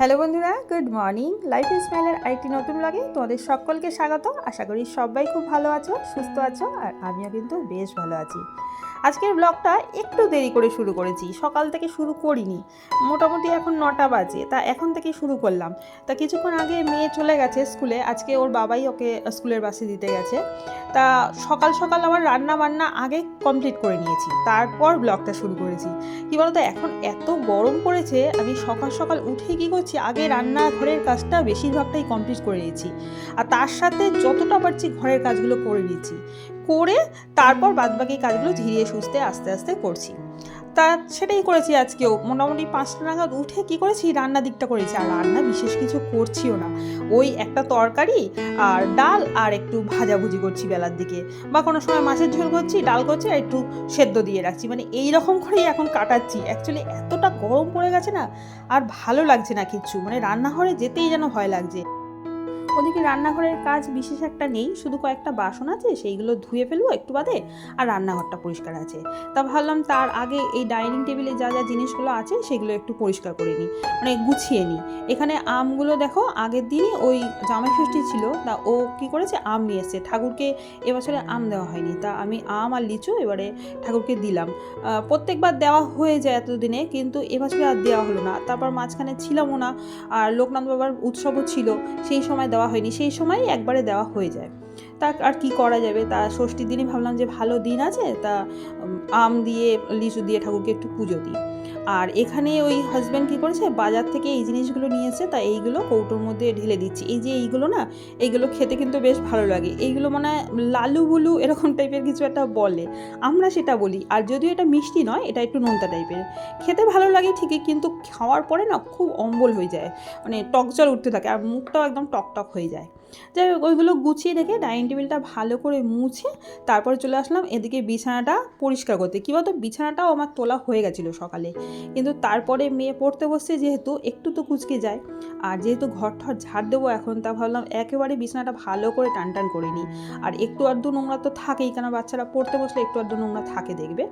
Hello বন্ধুরা, good morning. Life স্মাইলের আরেকটি নতুন ব্লগে তোমাদের সকলকে স্বাগত। আশা করি সবাই খুব ভালো আছো, সুস্থ আছো, আর আমিও কিন্তু বেশ ভালো আছি। আজকের ব্লগটা একটু দেরি করে শুরু করেছি, সকাল থেকে শুরু করিনি। মোটামুটি এখন 9টা বাজে, তা এখন থেকে শুরু করলাম। তা কিছুক্ষণ আগে মেয়ে চলে গেছে স্কুলে, আজকে ওর বাবাই ওকে স্কুলের বাসে দিতে গেছে। তা সকাল সকাল আমার রান্না বান্না আগে কমপ্লিট করে নিয়েছি, তারপর ব্লগটা শুরু করেছি। কী বলতো, এখন এত গরম পড়েছে, আমি সকাল সকাল উঠে কী করছি, আগে রান্নাঘরের কাজটা বেশিরভাগটাই কমপ্লিট করে নিয়েছি, আর তার সাথে যতটা পারছি ঘরের কাজগুলো করে নিচ্ছি, করে তারপর বাদবাকি কাজগুলো ধীরে সুস্থে আস্তে আস্তে করছি। তা সেটাই করেছি আজকেও। মোটামুটি 5টা নাগাদ উঠে কী করেছি, রান্নার দিকটা করেছি। আর রান্না বিশেষ কিছু করছিও না, ওই একটা তরকারি আর ডাল আর একটু ভাজাভুজি করছি বেলার দিকে, বা কোনো সময় মাছের ঝোল করছি, ডাল করছি আর একটু সেদ্ধ দিয়ে রাখছি, মানে এই রকম করেই এখন কাটাচ্ছি। অ্যাকচুয়ালি এতটা গরম পড়ে গেছে না, আর ভালো লাগছে না কিচ্ছু, মানে রান্নাঘরে যেতেই যেন ভয় লাগছে। ওদিকে রান্নাঘরের কাজ বিশেষ একটা নেই, শুধু কয়েকটা বাসন আছে, সেইগুলো ধুয়ে ফেলবো একটু বাদে, আর রান্নাঘরটা পরিষ্কার আছে। তা ভাবলাম তার আগে এই ডাইনিং টেবিলে যা যা জিনিসগুলো আছে সেগুলো একটু পরিষ্কার করে নিই, মানে গুছিয়ে নিই। এখানে আমগুলো দেখো, আগের দিনই ওই জামাই ষষ্ঠী ছিল, তা ও কী করেছে, আম নিয়ে এসছে। ঠাকুরকে এবছরে আম দেওয়া হয়নি, তা আমি আম আর লিচু এবারে ঠাকুরকে দিলাম। প্রত্যেকবার দেওয়া হয়ে যায় এতদিনে, কিন্তু এবছরে আর দেওয়া হলো না। তারপর মাঝখানে ছিলামও না, আর লোকনাথ বাবার উৎসবও ছিল, সেই সময় দেওয়া হয়নি, সেই সময়ই একবারে দেওয়া হয়ে যায়। তা আর কি করা যাবে, তা ষষ্ঠীর দিনই ভাবলাম যে ভালো দিন আছে, তা আম দিয়ে লিচু দিয়ে ঠাকুরকে একটু পুজো দিই। আর এখানে ওই হাজব্যান্ড কী করেছে, বাজার থেকে এই জিনিসগুলো নিয়েছে, তা এইগুলো কৌটোর মধ্যে ঢেলে দিচ্ছি। এই যে এইগুলো না, এইগুলো খেতে কিন্তু বেশ ভালো লাগে। এইগুলো মানে লালু বুলু এরকম টাইপের কিছু একটা বলে, আমরা সেটা বলি। আর যদিও এটা মিষ্টি নয়, এটা একটু নোনতা টাইপের, খেতে ভালো লাগে ঠিকই, কিন্তু খাওয়ার পরে না খুব অম্বল হয়ে যায়, মানে টক জল উঠতে থাকে, আর মুখটাও একদম টকটক হয়ে যায়। যাই হোক, ওইগুলো গুছিয়ে রেখে ডাইনিং টেবিলটা ভালো করে মুছে তারপরে চলে আসলাম এদিকে বিছানাটা পরিষ্কার করতে। কী বলতো, বিছানাটাও আমার তোলা হয়ে গেছিলো সকালে, কিন্তু তারপরে মেয়ে পড়তে বসছে যেহেতু, একটু তো কুচকে যায়। আর যেহেতু ঘর ঠর ঝাড় দেবো এখন, তা ভাবলাম একেবারে বিছানাটা ভালো করে টান টান করে নিই। আর একটু আধটু নোংরা তো থাকেই, কেন বাচ্চারা পড়তে বসলে একটু আধটু নোংরা থাকে দেখবে,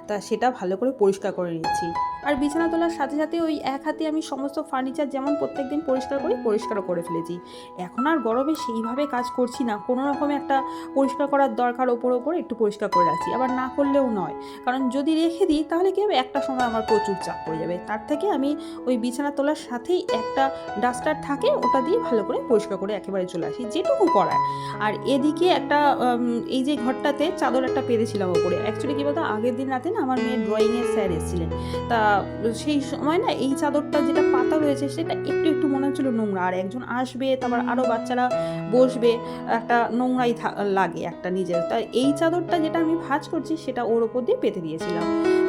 তা সেটা ভালো করে পরিষ্কার করে নিচ্ছি। আর বিছানা তোলার সাথে সাথে ওই এক হাতে আমি সমস্ত ফার্নিচার যেমন প্রত্যেকদিন পরিষ্কার করি, পরিষ্কারও করে ফেলেছি। এখন আর গরমে সেইভাবে কাজ করছি না, কোনো রকমে একটা পরিষ্কার করার দরকার, ওপরে একটু পরিষ্কার করে রাখছি, আবার না করলেও নয়, কারণ যদি রেখে দিই তাহলে কী হবে, একটা সময় আমার প্রচুর চাপ পড়ে যাবে। তার থেকে আমি ওই বিছানা তোলার সাথেই একটা ডাস্টার থাকে, ওটা দিয়ে ভালো করে পরিষ্কার করে একেবারে চলে আসি, যেটুকু করার। আর এদিকে একটা এই যে ঘরটাতে চাদর একটা পেরেছিলাম ওপরে। অ্যাকচুয়ালি কী বলতো, আগের দিন রাতে না আমার মেয়ের ড্রয়িংয়ের স্যার এসেছিলেন, তা সেই সময় না এই চাদরটা যেটা পাতা রয়েছে সেটা একটু একটু মনে হচ্ছিলো নোংরা, আর একজন আসবে, তারপর আরও বাচ্চারা বসবে, একটা নোংরাই লাগে একটা নিজের। তাই এই চাদরটা যেটা আমি ভাঁজ করছি সেটা ওর ওপর দিয়ে পেতে দিয়েছিলাম।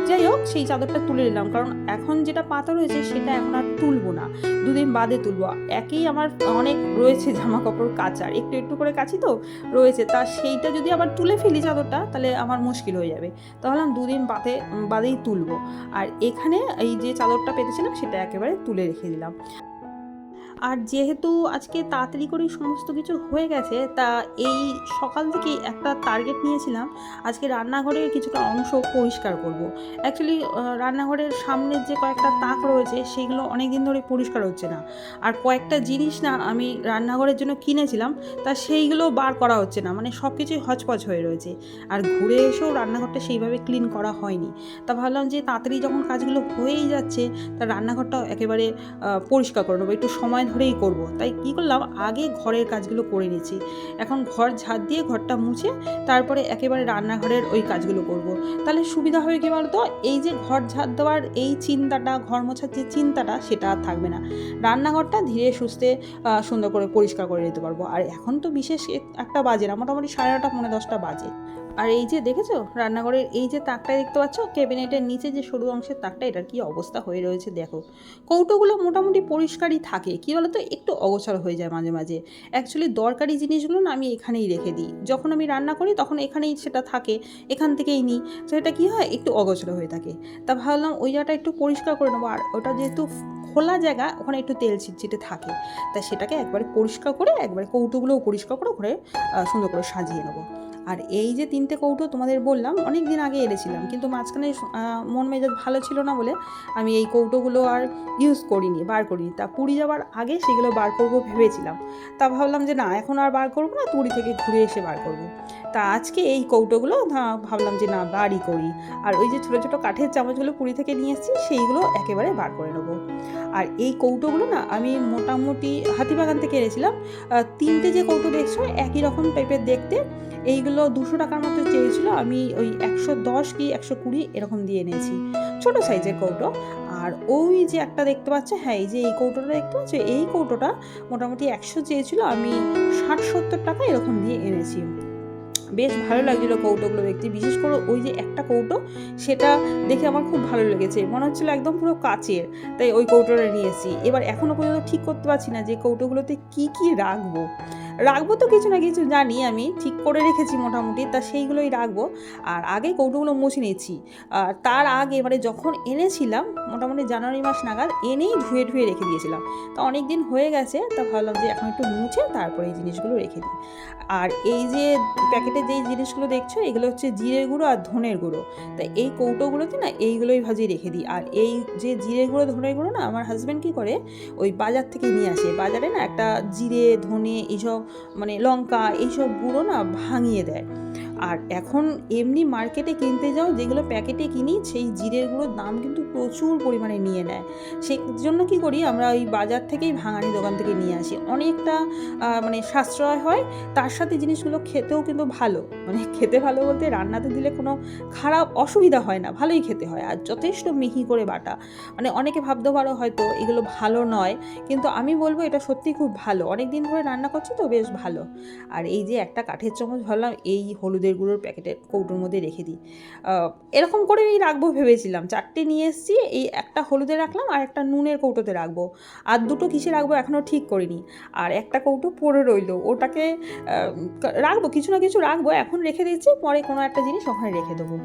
যাই হোক, সেই চাদরটা তুলে নিলাম, কারণ এখন যেটা পাতা রয়েছে সেটা এখন আর তুলবো না, দুদিন বাদে তুলবো। একেই আমার অনেক রয়েছে জামা কাপড় কাচার, একটু একটু করে কাচি তো রয়েছে, তা সেইটা যদি আবার তুলে ফেলি চাদরটা, তাহলে আমার মুশকিল হয়ে যাবে। তাহলে আমি দুদিন বাদেই তুলবো। আর এখানে এই যে চাদরটা পেতেছিলাম সেটা একেবারে তুলে রেখে দিলাম। আর যেহেতু আজকে তাড়াতাড়ি করেই সমস্ত কিছু হয়ে গেছে, তা এই সকাল থেকেই একটা টার্গেট নিয়েছিলাম, আজকে রান্নাঘরের কিছুটা অংশ পরিষ্কার করব। অ্যাকচুয়ালি রান্নাঘরের সামনের যে কয়েকটা তাক রয়েছে সেগুলো অনেক দিন ধরে পরিষ্কার হচ্ছে না, আর কয়েকটা জিনিস না আমি রান্নাঘরের জন্য কিনেছিলাম, তা সেইগুলো বার করা হচ্ছে না, মানে সব কিছুই হচপচ হয়ে রয়েছে। আর ঘুরে এসেও রান্নাঘরটা সেইভাবে ক্লিন করা হয়নি, তা ভাবলাম যে তাড়াতাড়ি যখন কাজগুলো হয়েই যাচ্ছে, তা রান্নাঘরটাও একেবারে পরিষ্কার করে নেবো, একটু সময় ধরেই করব। তাই কী করলাম, আগে ঘরের কাজগুলো করে নিয়েছি, এখন ঘর ঝাড় দিয়ে ঘরটা মুছে তারপরে একেবারে রান্নাঘরের ওই কাজগুলো করব। তাহলে সুবিধা হবে কী বলতো, এই যে ঘর ঝাড় দেওয়ার এই চিন্তাটা, ঘর মোছার যে চিন্তাটা, সেটা আর থাকবে না। রান্নাঘরটা ধীরে সুস্থে সুন্দর করে পরিষ্কার করে নিতে পারবো। আর এখন তো বিশেষ একটা বাজে না, মোটামুটি 9:30 পৌনে 10টা বাজে। আর এই যে দেখেছো রান্নাঘরের এই যে তাকটা দেখতে পাচ্ছ, ক্যাবিনেটের নিচে যে সরু অংশের তাকটা, এটার কি অবস্থা হয়ে রয়েছে দেখো। কৌটোগুলো মোটামুটি পরিষ্কারই থাকে, কী বলতো, একটু অগোছালো হয়ে যায় মাঝে মাঝে। অ্যাকচুয়ালি দরকারি জিনিসগুলো না আমি এখানেই রেখে দিই, যখন আমি রান্না করি তখন এখানেই সেটা থাকে, এখান থেকেই নিই, সেটা কী হয়, একটু অগোছালো হয়ে থাকে। তা ভাবলাম ওই জায়গাটা একটু পরিষ্কার করে নেবো, আর ওটা যেহেতু খোলা জায়গা, ওখানে একটু তেল ছিটছিটে থাকে, তাই সেটাকে একবারে পরিষ্কার করে, একবারে কৌটোগুলোও পরিষ্কার করে ঘরে সুন্দর করে সাজিয়ে নেবো। আর এই যে 3টে কৌটো তোমাদের বললাম অনেক দিন আগে এনেছিলাম, কিন্তু মাঝখানে মন মেজাজ ভালো ছিল না বলে আমি এই কৌটোগুলো আর ইউজ করিনি, বার করিনি। তা পুরী যাওয়ার আগে সেগুলো বার করবো ভেবেছিলাম, তা ভাবলাম যে না, এখন আর বার করবো না, পুরী থেকে ঘুরে এসে বার করবো। তা আজকে এই কৌটোগুলো ভাবলাম যে না, বারই করি। আর ওই যে ছোটো ছোটো কাঠের চামচগুলো পুরী থেকে নিয়ে এসেছি, সেইগুলো একেবারে বার করে নেবো। আর এই কৌটোগুলো না আমি মোটামুটি হাতিবাগান থেকে এনেছিলাম। 3টে যে কৌটো দেখছো একই রকম টাইপের দেখতে, এইগুলো 200 টাকার মতো চেয়েছিলো, আমি ওই 110 কি 120 এরকম দিয়ে এনেছি, ছোটো সাইজের কৌটো। আর ওই যে একটা দেখতে পাচ্ছ, হ্যাঁ এই যে এই কৌটোটা দেখতে পাচ্ছ, এই কৌটোটা মোটামুটি 100 চেয়েছিলো, আমি 60-70 টাকা এরকম দিয়ে এনেছি। বেশ ভালো লাগছিলো কৌটোগুলো দেখতে, বিশেষ করে ওই যে একটা কৌটো, সেটা দেখে আমার খুব ভালো লেগেছে, মনে হচ্ছিলো একদম পুরো কাচের, তাই ওই কৌটোটা নিয়েছি। এবার এখনও পর্যন্ত ঠিক করতে পারছি না যে কৌটোগুলোতে কি কি রাখবো তো কিছু না কিছু জানি, আমি ঠিক করে রেখেছি মোটামুটি, তা সেইগুলোই রাখবো। আর আগে কৌটোগুলো মুছে নিয়েছি, আর তার আগে মানে যখন এনেছিলাম মোটামুটি জানুয়ারি মাস নাগাদ এনেই ধুয়ে রেখে দিয়েছিলাম, তা অনেক দিন হয়ে গেছে, তা ভাবলাম যে এখন একটু মুছে তারপরে এই জিনিসগুলো রেখে দিই। আর এই যে প্যাকেটে যেই জিনিসগুলো দেখছো, এগুলো হচ্ছে জিরের গুঁড়ো আর ধনের গুঁড়ো, তাই এই কৌটোগুলোতে না এইগুলোই ভাজিয়ে রেখে দিই। আর এই যে জিরে গুঁড়ো ধনের গুঁড়ো না, আমার হাজব্যান্ড কী করে, ওই বাজার থেকে নিয়ে আসে, বাজারে না একটা জিরে ধনে এইসব মানে লঙ্কা এইসব গুঁড়ো না ভাঙিয়ে দেয়। আর এখন এমনি মার্কেটে কিনতে যাও, যেগুলো প্যাকেটে কিনি, সেই জিরের গুঁড়োর দাম কিন্তু প্রচুর পরিমাণে নিয়ে নেয়। সেই জন্য কী করি, আমরা ওই বাজার থেকেই ভাঙানি দোকান থেকে নিয়ে আসি, অনেকটা মানে সাশ্রয় হয়, তার সাথে জিনিসগুলো খেতেও কিন্তু ভালো, মানে খেতে ভালো বলতে রান্নাতে দিলে কোনো খারাপ অসুবিধা হয় না, ভালোই খেতে হয়, আর যথেষ্ট মিহি করে বাটা। মানে অনেকে ভাবতে পারো হয়তো এগুলো ভালো নয়, কিন্তু আমি বলবো এটা সত্যি খুব ভালো, অনেক দিন ধরে রান্না করছি তো বেশ ভালো। আর এই যে একটা কাঠের চামচ ভাবলাম এই হলুদের গুঁড়োর প্যাকেটের কৌটোর মধ্যে রেখে দিই, এরকম করেই রাখবো ভেবেছিলাম। 4টে নিয়ে এসেছি, এই একটা হলুদে রাখলাম আর একটা নুনের কৌটোতে রাখবো, আর 2টো কিসে রাখবো এখনও ঠিক করিনি। আর একটা কৌটো পড়ে রইলো, ওটাকে রাখবো, কিছু না কিছু রাখবো, এখন রেখে দিচ্ছি, পরে কোনো একটা জিনিস ওখানে রেখে দেবো।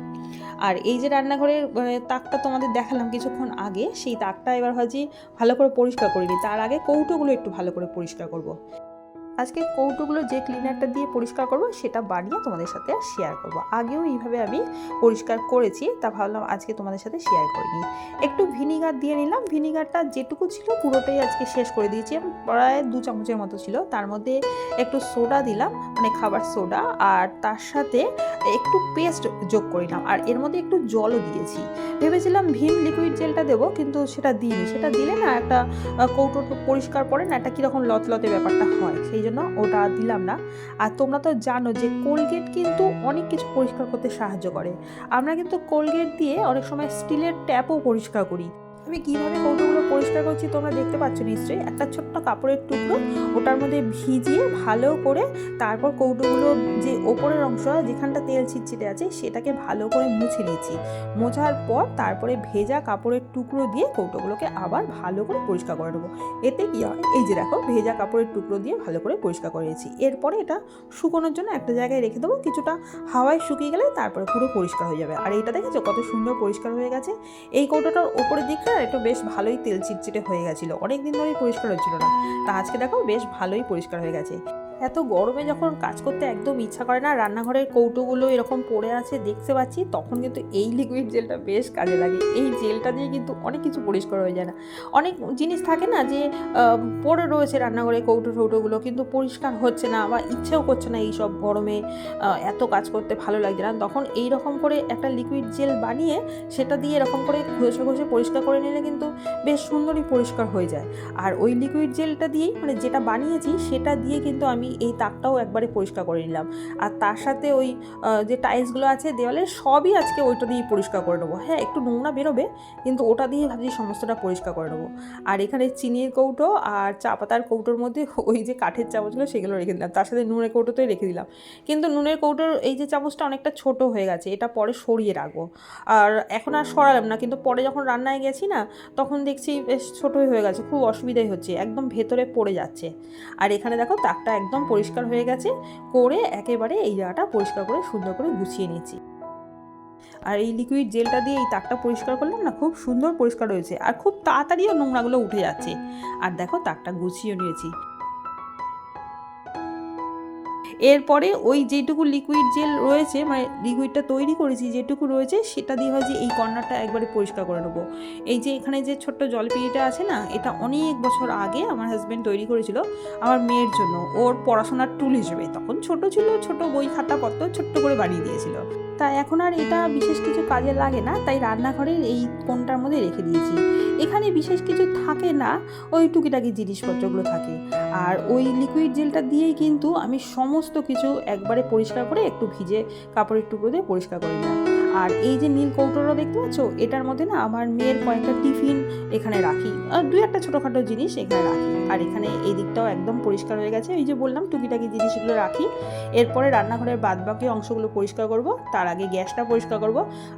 আর এই যে রান্নাঘরের তাকটা তোমাদের দেখালাম কিছুক্ষণ আগে, সেই তাকটা এবার ভাবছি ভালো করে পরিষ্কার করিনি, তার আগে কৌটোগুলো একটু ভালো করে পরিষ্কার করব। আজকে কৌটোগুলো যে ক্লিনারটা দিয়ে পরিষ্কার করব সেটা বানিয়ে তোমাদের সাথে শেয়ার করব। আগেও এইভাবে আমি পরিষ্কার করেছি, তা ভাবলাম আজকে তোমাদের সাথে শেয়ার করে নিই। একটু ভিনিগার দিয়ে নিলাম, ভিনিগারটা যেটুকু ছিল পুরোটাই আজকে শেষ করে দিয়েছি, প্রায় 2 চামচের মতো ছিল। তার মধ্যে একটু সোডা দিলাম, মানে খাবার সোডা, আর তার সাথে একটু পেস্ট যোগ করলাম, আর এর মধ্যে একটু জলও দিয়েছি। ভেবেছিলাম ভিম লিকুইড জেলটা দেবো, কিন্তু সেটা দিইনি, সেটা দিলে না একটা কৌটো পরিষ্কার করে না একটা কীরকম লতলতে ব্যাপারটা হয়, সেই জন্য ওটা দিলাম না। আর তোমরা তো জানো যে কোলগেট কিন্তু অনেক কিছু পরিষ্কার করতে সাহায্য করে, আমরা কিন্তু কোলগেট দিয়ে অনেক সময় স্টিলের ট্যাপও পরিষ্কার করি। আমি কীভাবে কৌটোগুলো পরিষ্কার করছি তোমরা দেখতে পাচ্ছ নিশ্চয়ই, একটা ছোট্ট কাপড়ের টুকরো ওটার মধ্যে ভিজিয়ে ভালো করে, তারপর কৌটোগুলো যে ওপরের অংশ যেখানটা তেল ছিটছিটে আছে সেটাকে ভালো করে মুছে নিয়েছি, মোছার পর তারপরে ভেজা কাপড়ের টুকরো দিয়ে কৌটোগুলোকে আবার ভালো করে পরিষ্কার করে নেবো। এতে কী হয়, এই যে দেখো ভেজা কাপড়ের টুকরো দিয়ে ভালো করে পরিষ্কার করে নিয়েছি। এরপরে এটা শুকোনোর জন্য একটা জায়গায় রেখে দেবো, কিছুটা হাওয়ায় শুকিয়ে গেলে তারপরে পুরো পরিষ্কার হয়ে যাবে। আর এইটা দেখেছো কত সুন্দর পরিষ্কার হয়ে গেছে। এই কৌটোটার ওপরের দিকটা একটু বেশ ভালোই তেল চিটচিটে হয়ে গেছিলো, অনেক দিন ধরেই পরিষ্কার হচ্ছিল না, তা আজকে দেখো বেশ ভালোই পরিষ্কার হয়ে গেছে। এত গরমে যখন কাজ করতে একদম ইচ্ছা করে না, রান্নাঘরের কৌটোগুলো এরকম পড়ে আছে দেখতে পাচ্ছি, তখন কিন্তু এই লিকুইড জেলটা বেশ কাজে লাগে। এই জেলটা দিয়ে কিন্তু অনেক কিছু পরিষ্কার হয়ে যায় না, অনেক জিনিস থাকে না যে পড়ে রয়েছে রান্নাঘরে কৌটোগুলো, কিন্তু পরিষ্কার হচ্ছে না, বা ইচ্ছেও করছে না, এই সব গরমে এত কাজ করতে ভালো লাগছে না, তখন এই রকম করে একটা লিকুইড জেল বানিয়ে সেটা দিয়ে এরকম করে ঘষে পরিষ্কার করে নিলে কিন্তু বেশ সুন্দরই পরিষ্কার হয়ে যায়। আর ওই লিকুইড জেলটা দিয়েই মানে যেটা বানিয়েছি সেটা দিয়ে কিন্তু আমি এই তাকটাও একবারে পরিষ্কার করে নিলাম, আর তার সাথে ওই যে টাইলসগুলো আছে দেওয়ালে সবই আজকে ওইটা দিয়েই পরিষ্কার করে নেবো। হ্যাঁ একটু নোংরা বেরোবে, কিন্তু ওটা দিয়ে ভাবছি সমস্তটা পরিষ্কার করে নেবো। আর এখানে চিনির কৌটো আর চা পাতার কৌটোর মধ্যে ওই যে কাঠের চামচগুলো সেগুলো রেখে দিলাম, তার সাথে নুনের কৌটোতেই রেখে দিলাম, কিন্তু নুনের কৌটোর এই যে চামচটা অনেকটা ছোট হয়ে গেছে, এটা পরে সরিয়ে রাখবো। আর এখন আর সরালাম না, কিন্তু পরে যখন রান্নায় গেছি না তখন দেখছি বেশ ছোটোই হয়ে গেছে, খুব অসুবিধাই হচ্ছে, একদম ভেতরে পড়ে যাচ্ছে। আর এখানে দেখো তাকটা একদম পরিষ্কার হয়ে গেছে, করে একেবারে এই জায়গাটা পরিষ্কার করে সুন্দর করে গুছিয়ে নিয়েছি। আর এই লিকুইড জেলটা দিয়ে এই তাকটা পরিষ্কার করলাম না, খুব সুন্দর পরিষ্কার হয়েছে, আর খুব তাড়াতাড়িও নোংরাগুলো উঠে যাচ্ছে। আর দেখো তাকটা গুছিয়ে নিয়েছি। এরপরে ওই যেটুকু লিকুইড জেল রয়েছে, মানে লিকুইডটা তৈরি করেছি যেটুকু রয়েছে সেটা দিয়ে হয় যে এই কর্নারটা একবারে পরিষ্কার করে নেবো। এই যে এখানে যে ছোট্ট জলপিড়িটা আছে না, এটা অনেক বছর আগে আমার হাজব্যান্ড তৈরি করেছিল আমার মেয়ের জন্য, ওর পড়াশোনার টুল হিসেবে। তখন ছোট ছিল, ছোট বই খাতাপত্র ছোট্ট করে বানিয়ে দিয়েছিল। তাই এখন আর এটা বিশেষ কিছু কাজে লাগে না, তাই রান্নাঘরের এই কোণটার মধ্যে রেখে দিয়েছি। এখানে বিশেষ কিছু থাকে না, ওই টুকিটাকি জিনিসপত্রগুলো থাকে। আর ওই লিকুইড জেলটা দিয়েই কিন্তু আমি সমস্ত কিছু একবারে পরিষ্কার করে একটু ভিজে কাপড়ের টুকরো দিয়ে পরিষ্কার করে নিলাম। আর এই যে নীল কৌটোটা দেখতে পাচ্ছ, এটার মধ্যে না আমার মেয়ের কয়েকটা টিফিন এখানে রাখি, আর দুই একটা ছোটোখাটো জিনিস এখানে রাখি। আর এখানে এই দিকটাও একদম পরিষ্কার হয়ে গেছে, এই যে বললাম টুকিটাকি জিনিসগুলো রাখি। এরপরে রান্নাঘরের বাদবাকি অংশগুলো পরিষ্কার করব, তার আগে গ্যাসটা পরিষ্কার করব।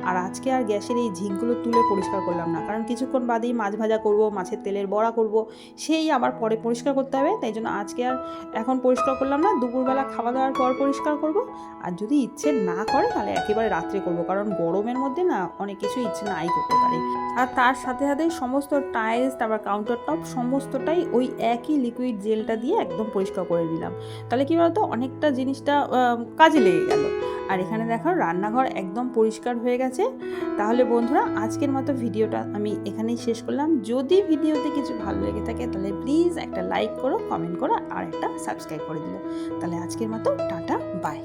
আর আজকে আর গ্যাসের এই ঝিকগুলো তুলে পরিষ্কার করলাম না, কারণ কিছুক্ষণ বাদেই মাছ ভাজা করব, মাছের তেলের বড়া করব, সেই আবার পরে পরিষ্কার করতে হবে। তাই জন্য আজকে আর এখন পরিষ্কার করলাম না, দুপুরবেলা খাওয়া দাওয়ার পর পরিষ্কার করব। আর যদি ইচ্ছে না করে তাহলে একেবারে রাত্রে করব, কারণ গরমের মধ্যে না অনেক কিছু ইচ্ছে নাই করতে পারে। আর তার সাথে সাথে সমস্ত টাইলস, তারপর কাউন্টার টপ সমস্তটাই ওই একই লিকুইড জেলটা দিয়ে একদম পরিষ্কার করে দিলাম। তাহলে কী বলতো, অনেকটা জিনিসটা কাজে লেগে গেল। আর এখানে দেখো রান্নাঘর একদম পরিষ্কার হয়ে গেছে। তাহলে বন্ধুরা, আজকের মতো ভিডিওটা আমি এখানেই শেষ করলাম। যদি ভিডিওতে কিছু ভালো লেগে থাকে তাহলে প্লিজ একটা লাইক করো, কমেন্ট করো, আর একটা সাবস্ক্রাইব করে দিলো। তাহলে আজকের মতো টাটা, বাই।